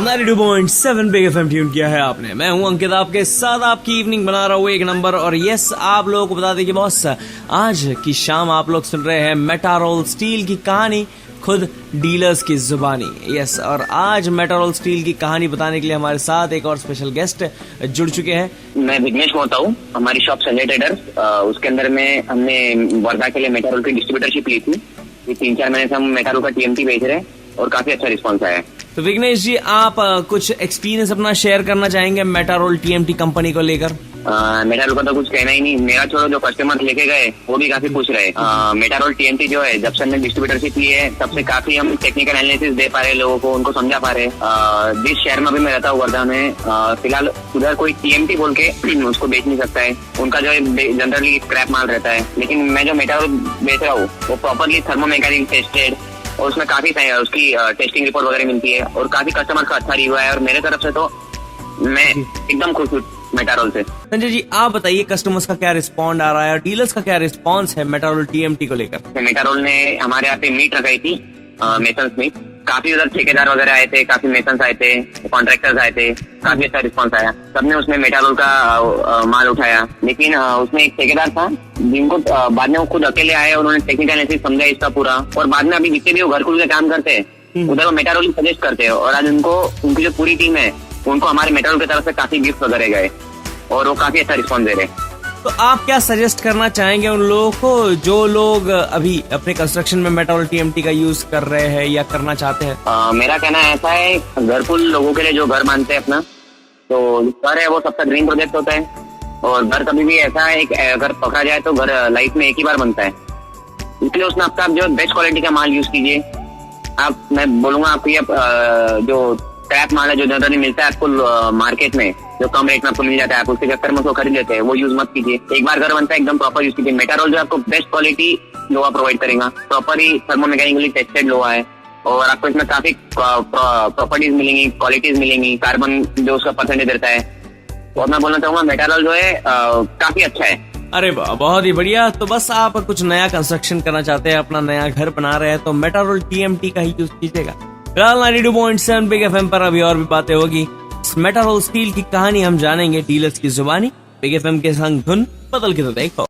92.7 big FM tune किया है आपने। मैं हूं अंकित, आपके साथ आपकी इवनिंग बना रहा हूं एक नंबर। और यस, आप लोगों को बता दें कि बॉस आज की शाम आप लोग सुन रहे हैं मेटारोल स्टील की कहानी, खुद डीलर्स की जुबानी। यस, और आज मेटारोल स्टील की कहानी बताने के लिए हमारे साथ एक और स्पेशल गेस्ट जुड़ चुके हैं। मैं विघ्नेश मोहता हूँ। हमारी शॉप संजय ट्रेडर्स, उसके अंदर में हमने वर्धा के लिए मेटारोल की डिस्ट्रीब्यूटरशिप ली थी। 3-4 महीने से हम मेटारोल का टीएमटी बेच रहे हैं और काफी अच्छा रिस्पॉन्स आया है। तो विघ्नेश जी, आप कुछ एक्सपीरियंस अपना शेयर करना चाहेंगे मेटारोल टीएमटी कंपनी को लेकर? मेटारोल का तो कुछ कहना ही नहीं, मेरा छोड़ो जो कस्टमर लेके गए वो भी काफी खुश रहे। मेटारोल टीएमटी जो है, जब से हमने डिस्ट्रीब्यूटरशिप ली है तब से काफी हम टेक्निकल एनालिसिस दे पा रहे हैं लोगों को, उनको समझा पा रहे हैं। जिस शहर में भी मैं रहता हूँ वर्धा में, फिलहाल उधर कोई टीएमटी बोल के उसको बेच नहीं सकता है। उनका जो है जनरली स्क्रैप माल रहता है, लेकिन मैं जो मेटारोल बेच रहा हूँ वो प्रॉपरली थर्मोमैकेनिक टेस्टेड और उसमें काफी उसकी टेस्टिंग रिपोर्ट वगैरह मिलती है और काफी कस्टमर का अच्छा रिव्यू है। और मेरे तरफ से तो मैं एकदम खुश हूँ मेटारोल से। संजय जी, आप बताइए कस्टमर्स का क्या रिस्पॉन्ड आ रहा है और डीलर्स का क्या रिस्पॉन्स है मेटारोल टीएमटी को लेकर? मेटारोल ने हमारे यहाँ पे मीट रखाई थी, मेसन्स मीट। काफी उधर ठेकेदार वगैरह आए थे, काफी मेसन्स आए थे, कॉन्ट्रैक्टर्स आए थे, काफी अच्छा रिस्पॉन्स आया। सबने उसमें मेटारोल का माल उठाया। लेकिन उसमें एक ठेकेदार था जिनको बाद में वो खुद अकेले आए और उन्होंने टेक्निकल एनालिसिस समझा इसका पूरा। और बाद में अभी जितने भी वो घर कुल के काम करते हैं उधर वो मेटारोल सजेस्ट करते हैं। और आज उनकी जो पूरी टीम है उनको हमारे मेटारोल की तरफ से काफी गिफ्ट वगैरह गए और वो काफी अच्छा रिस्पॉन्स दे रहे हैं। तो आप क्या सजेस्ट करना चाहेंगे उन लोगों को जो लोग अभी अपने कंस्ट्रक्शन में मेटारोल टीएमटी का यूज कर रहे हैं या करना चाहते हैं? मेरा कहना ऐसा है, घरकुल लोगों के लिए जो घर मानते हैं अपना, तो घर है वो सबका ड्रीम प्रोजेक्ट होता है। और घर कभी भी ऐसा है, अगर पकड़ा जाए तो घर लाइफ में एक ही बार बनता है। इसलिए उसमें आपका जो बेस्ट क्वालिटी का माल यूज कीजिए। मैं बोलूंगा आपको ये जो स्क्रैप माल है जो जनरली मिलता है आपको मार्केट में, जो कम रेट में आपको मिल जाता है, आप उसके चक्कर में उसको खरीद लेते हैं, वो यूज मत कीजिए। एक बार घर बनता है एकदम प्रॉपर यूज कीजिए। मेटारोल जो आपको बेस्ट क्वालिटी लोहा प्रोवाइड करेगा, प्रॉपरली थर्मोमैकेनिकली टेस्टेड लोहा है और आपको इसमें काफी प्रॉपर्टीज मिलेंगी, क्वालिटीज मिलेंगी, कार्बन जो उसका परसेंटेज रहता है। और मैं बोलना चाहूंगा मेटारोल जो है काफी अच्छा है। अरे वाह, बहुत ही बढ़िया। तो बस आप कुछ नया कंस्ट्रक्शन करना चाहते हैं, अपना नया घर बना रहे हैं, तो मेटारोल टीएमटी का ही यूज कीजिएगा। 92.7 बिग एफएम पर अभी और भी बातें होगी। मेटारोल स्टील की कहानी हम जानेंगे डीलर्स की जुबानी। बिग एफएम के संग धुन बदल के तो देखो।